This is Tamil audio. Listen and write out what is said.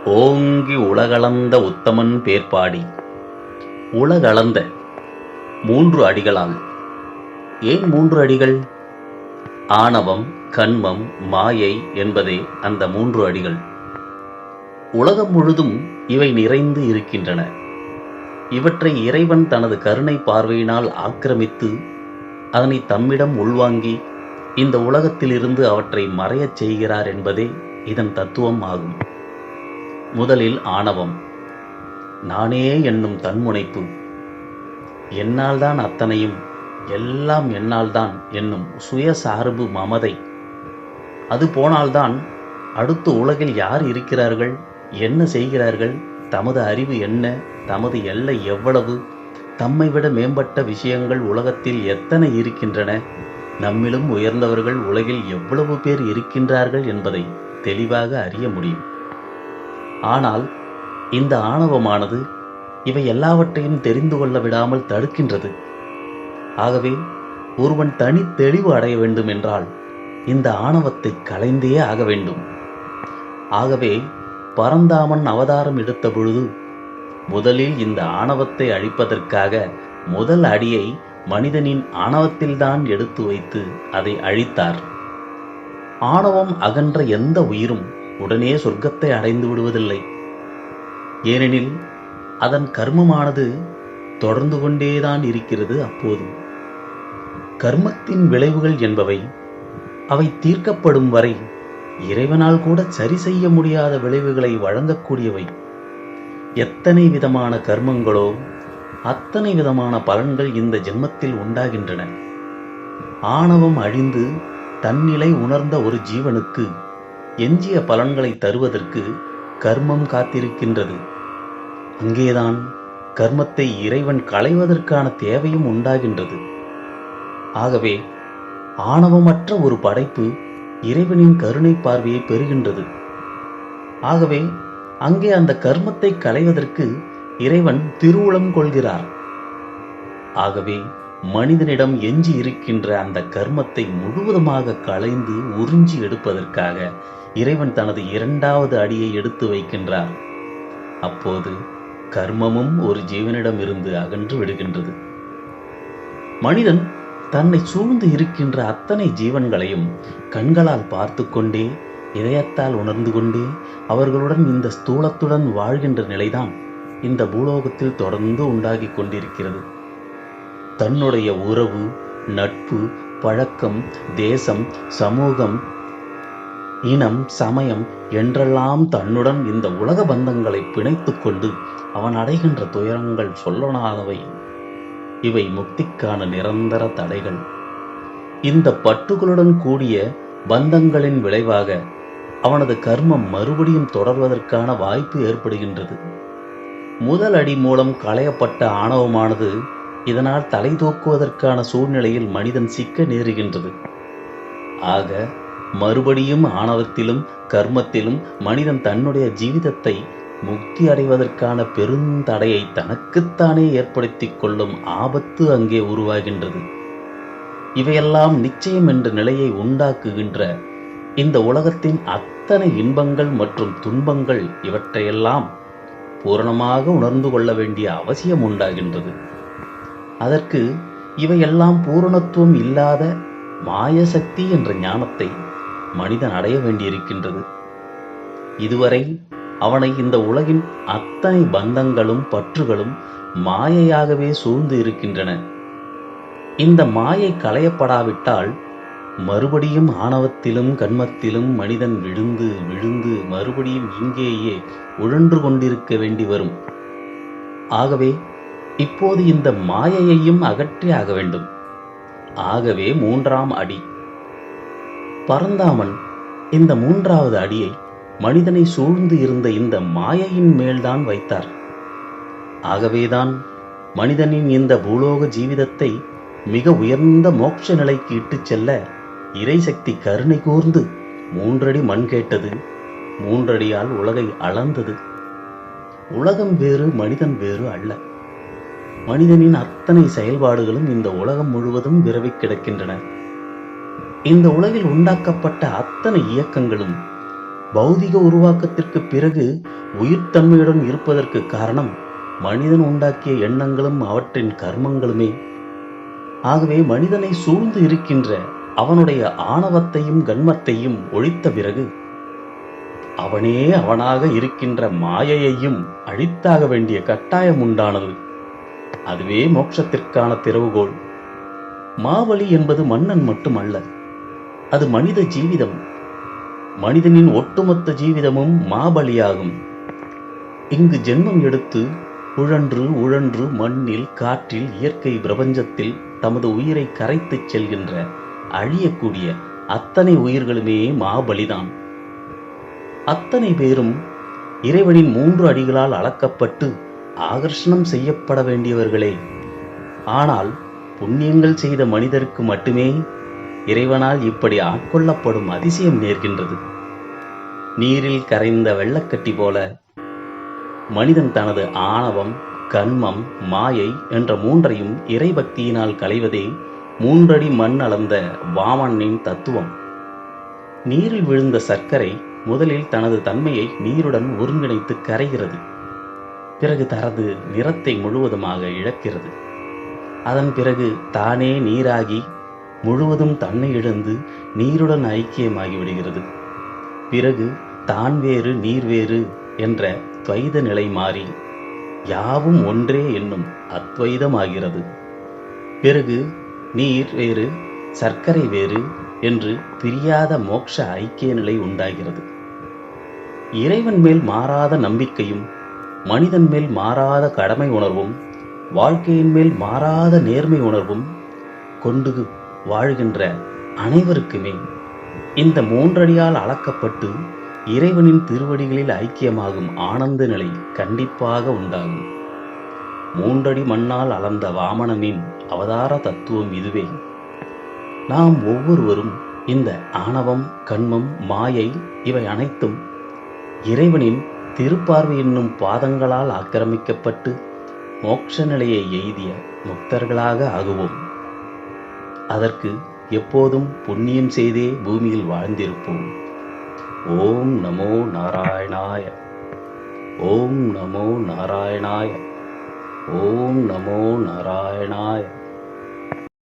ஓங்கி உலகளந்த உத்தமன் பேர்பாடி. உலகளந்த 3 அடிகளால். ஏன் 3 அடிகள்? ஆணவம், கன்மம், மாயை என்பதே அந்த 3 அடிகள். உலகம் முழுதும் இவை நிறைந்து இருக்கின்றன. இவற்றை இறைவன் தனது கருணை பார்வையினால் ஆக்கிரமித்து அதனை தம்மிடம் உள்வாங்கி இந்த உலகத்திலிருந்து அவற்றை மறையச் செய்கிறார் என்பதே இதன் தத்துவம் ஆகும். முதலில் ஆணவம், நானே என்னும் தன்முனைப்பு, என்னால்தான் அத்தனையும், எல்லாம் என்னால்தான் என்னும் சுயசார்பு மமதை. அது போனால்தான் அடுத்து உலகில் யார் இருக்கிறார்கள், என்ன செய்கிறார்கள், தமது அறிவு என்ன, தமது எல்லை எவ்வளவு, தம்மை விட மேம்பட்ட விஷயங்கள் உலகத்தில் எத்தனை இருக்கின்றன, நம்மிலும் உயர்ந்தவர்கள் உலகில் எவ்வளவு பேர் இருக்கின்றார்கள் என்பதை தெளிவாக அறிய முடியும். ஆனால் இந்த ஆணவமானது இவை எல்லாவற்றையும் தெரிந்து கொள்ள விடாமல் தடுக்கின்றது. ஆகவே ஒருவன் தனி தெளிவு அடைய வேண்டும் என்றால் இந்த ஆணவத்தை களைந்தே ஆக வேண்டும். ஆகவே பரந்தாமன் அவதாரம் எடுத்த பொழுது முதலில் இந்த ஆணவத்தை அழிப்பதற்காக முதல் அடியை மனிதனின் ஆணவத்தில்தான் எடுத்து வைத்து அதை அழித்தார். ஆணவம் அகன்ற எந்த உயிரும் உடனே சொர்க்கத்தை அடைந்து விடுவதில்லை. ஏனெனில் அதன் கர்மமானது தொடர்ந்து கொண்டேதான் இருக்கிறது. அப்போது கர்மத்தின் விளைவுகள் என்பவை அவை தீர்க்கப்படும் வரை இறைவனால் கூட சரி செய்ய முடியாத விளைவுகளை வழங்கக்கூடியவை. எத்தனை விதமான கர்மங்களோ அத்தனை விதமான பலன்கள் இந்த ஜென்மத்தில் உண்டாகின்றன. ஆணவம் அழிந்து தன்னிலை உணர்ந்த ஒரு ஜீவனுக்கு எஞ்சிய பலன்களை தருவதற்கு கர்மம் காத்திருக்கின்றது. அங்கேதான் கர்மத்தை இறைவன் களைவதற்கான தேவையும் உண்டாகின்றது. ஆகவே ஆணவமற்ற ஒரு படைப்பு இறைவனின் கருணை பார்வையை பெறுகின்றது. ஆகவே அங்கே அந்த கர்மத்தை களைவதற்கு இறைவன் திருவுளம் கொள்கிறார். ஆகவே மனிதனிடம் எஞ்சி இருக்கின்ற அந்த கர்மத்தை முழுவதுமாக களைந்து உறிஞ்சி எடுப்பதற்காக இறைவன் தனது 2வது அடியை எடுத்து வைக்கின்றார். அப்போது கர்மமும் ஒரு ஜீவனிடம் இருந்து அகன்று விடுகின்றது. மனிதன் தன்னை சூழ்ந்து இருக்கின்ற அத்தனை ஜீவன்களையும் கண்களால் பார்த்து கொண்டே, இதயத்தால் உணர்ந்து கொண்டே அவர்களுடன் இந்த ஸ்தூலத்துடன் வாழ்கின்ற நிலைதான் இந்த பூலோகத்தில் தொடர்ந்து உண்டாகி கொண்டிருக்கிறது. தன்னுடைய உறவு, நட்பு, பழக்கம், தேசம், சமூகம், இனம், சமயம் என்றெல்லாம் தன்னுடன் இந்த உலக பந்தங்களை பிணைத்து கொண்டு அவன் அடைகின்ற துயரங்கள் சொல்லனாதவை. இவை முக்திக்கான நிரந்தர தடைகள். இந்த பற்றுகளுடன் கூடிய பந்தங்களின் விளைவாக அவனது கர்மம் மறுபடியும் தொடர்வதற்கான வாய்ப்பு ஏற்படுகின்றது. முதல் அடி மூலம் களையப்பட்ட ஆணவமானது இதனால் தலை தூக்குவதற்கான சூழ்நிலையில் மனிதன் சிக்க நேருகின்றது. ஆக மறுபடியும் ஆணவத்திலும் கர்மத்திலும் மனிதன் தன்னுடைய ஜீவிதத்தை முக்தி அடைவதற்கான பெருந்தடையை தனக்குத்தானே ஏற்படுத்திக் கொள்ளும் ஆபத்து அங்கே உருவாகின்றது. இவையெல்லாம் நிச்சயம் என்ற நிலையை உண்டாக்குகின்ற இந்த உலகத்தின் அத்தனை இன்பங்கள் மற்றும் துன்பங்கள் இவற்றையெல்லாம் பூரணமாக உணர்ந்து கொள்ள வேண்டிய அவசியம் உண்டாகின்றது. அதற்கு இவையெல்லாம் பூரணத்துவம் இல்லாத மாயசக்தி என்ற ஞானத்தை மனிதன் அடைய வேண்டியிருக்கின்றது. இதுவரை அவனை இந்த உலகின் அத்தனை பந்தங்களும் பற்றுகளும் மாயையாகவே சூழ்ந்து இருக்கின்றன. இந்த மாயை களையப்படாவிட்டால் மறுபடியும் ஆணவத்திலும் கன்மத்திலும் மனிதன் விழுந்து விழுந்து மறுபடியும் இங்கேயே உழன்று கொண்டிருக்க வேண்டி வரும். ஆகவே இப்போது இந்த மாயையையும் அகற்றி ஆக வேண்டும். ஆகவே 3ஆம் அடி. பரந்தாமன் இந்த 3வது அடியை மனிதனை சூழ்ந்து இருந்த இந்த மாயையின் மேல்தான் வைத்தார். ஆகவேதான் மனிதனின் இந்த பூலோக ஜீவிதத்தை மிக உயர்ந்த மோட்ச நிலைக்கு இட்டுச் செல்ல இறைசக்தி கருணை கூர்ந்து 3 அடி மண் கேட்டது. 3 அடியால் உலகை அளந்தது. உலகம் வேறு, மனிதன் வேறு அல்ல. மனிதனின் அத்தனை செயல்பாடுகளும் இந்த உலகம் முழுவதும் விரவி கிடக்கின்றன. இந்த உலகில் உண்டாக்கப்பட்ட அத்தனை இயக்கங்களும் பௌதிக உருவாக்கத்திற்கு பிறகு உயிர்த்தன்மையுடன் இருப்பதற்கு காரணம் மனிதன் உண்டாக்கிய எண்ணங்களும் அவற்றின் கர்மங்களுமே. ஆகவே மனிதனை சூழ்ந்து இருக்கின்ற அவனுடைய ஆணவத்தையும் கன்மத்தையும் ஒழித்த பிறகு அவனே அவனாக இருக்கின்ற மாயையையும் அழித்தாக வேண்டிய கட்டாயம் உண்டானது. அதுவே மோட்சத்திற்கான திறவுகோல். மாவலி என்பது மன்னன் மட்டுமல்ல, அது மனித ஜீவிதம். மனிதனின் ஒட்டுமொத்த ஜீவிதமும் மாபலியாகும். இங்கு ஜென்மம் எடுத்து உழன்று உழன்று மண்ணில், காற்றில், இயற்கை பிரபஞ்சத்தில் தமது உயிரை கரைத்துச் செல்கின்ற அழியக்கூடிய அத்தனை உயிர்களுமே மாபலிதான். அத்தனை பேரும் இறைவனின் 3 அடிகளால் அளக்கப்பட்டு ஆகர்ஷணம் செய்யப்பட வேண்டியவர்களே. ஆனால் புண்ணியங்கள் செய்த மனிதருக்கு மட்டுமே இறைவனால் இப்படி ஆட்கொள்ளப்படும் அதிசயம் நேர்கின்றது. நீரில் கரைந்த வெள்ளக்கட்டி போல மனிதன் தனது ஆணவம், கன்மம், மாயை என்ற 3ஐயும் இறைபக்தியினால் களைவதே 3 அடி மண் அளந்த வாமனனின் தத்துவம். நீரில் விழுந்த சர்க்கரை முதலில் தனது தன்மையை நீருடன் ஒருங்கிணைத்து கரைகிறது. பிறகு தனது நிறத்தை முழுவதுமாக இழக்கிறது. அதன் பிறகு தானே நீராகி முழுவதும் தன்னை இழந்து நீருடன் ஐக்கியமாகி விடுகிறது. பிறகு தான் வேறு நீர் வேறு என்ற துவைத நிலை மாறி யாவும் ஒன்றே என்னும் அத்வைதமாகிறது. பிறகு நீர் வேறு சர்க்கரை வேறு என்று பிரியாத மோட்ச ஐக்கிய நிலை உண்டாகிறது. இறைவன் மேல் மாறாத நம்பிக்கையும், மனிதன் மேல் மாறாத கடமை உணர்வும், வாழ்க்கையின் மேல் மாறாத நேர்மை உணர்வும் கொண்டு வாழ்கின்ற அனைவருக்குமே இந்த 3 அடியால் அளக்கப்பட்டு இறைவனின் திருவடிகளில் ஐக்கியமாகும் ஆனந்த நிலை கண்டிப்பாக உண்டாகும். 3 அடி மண்ணால் அளந்த வாமனனின் அவதார தத்துவம் இதுவே. நாம் ஒவ்வொருவரும் இந்த ஆணவம், கண்மம், மாயை இவை அனைத்தும் இறைவனின் திருப்பார்வை என்னும் பாதங்களால் ஆக்கிரமிக்கப்பட்டு மோட்ச நிலையை எய்திய முக்தர்களாக ஆகுவோம். அதற்கு எப்போதும் புண்ணியம் செய்தே பூமியில் வாழ்ந்திருப்போம். ஓம் நமோ நாராயணாய. ஓம் நமோ நாராயணாய. ஓம் நமோ நாராயணாய.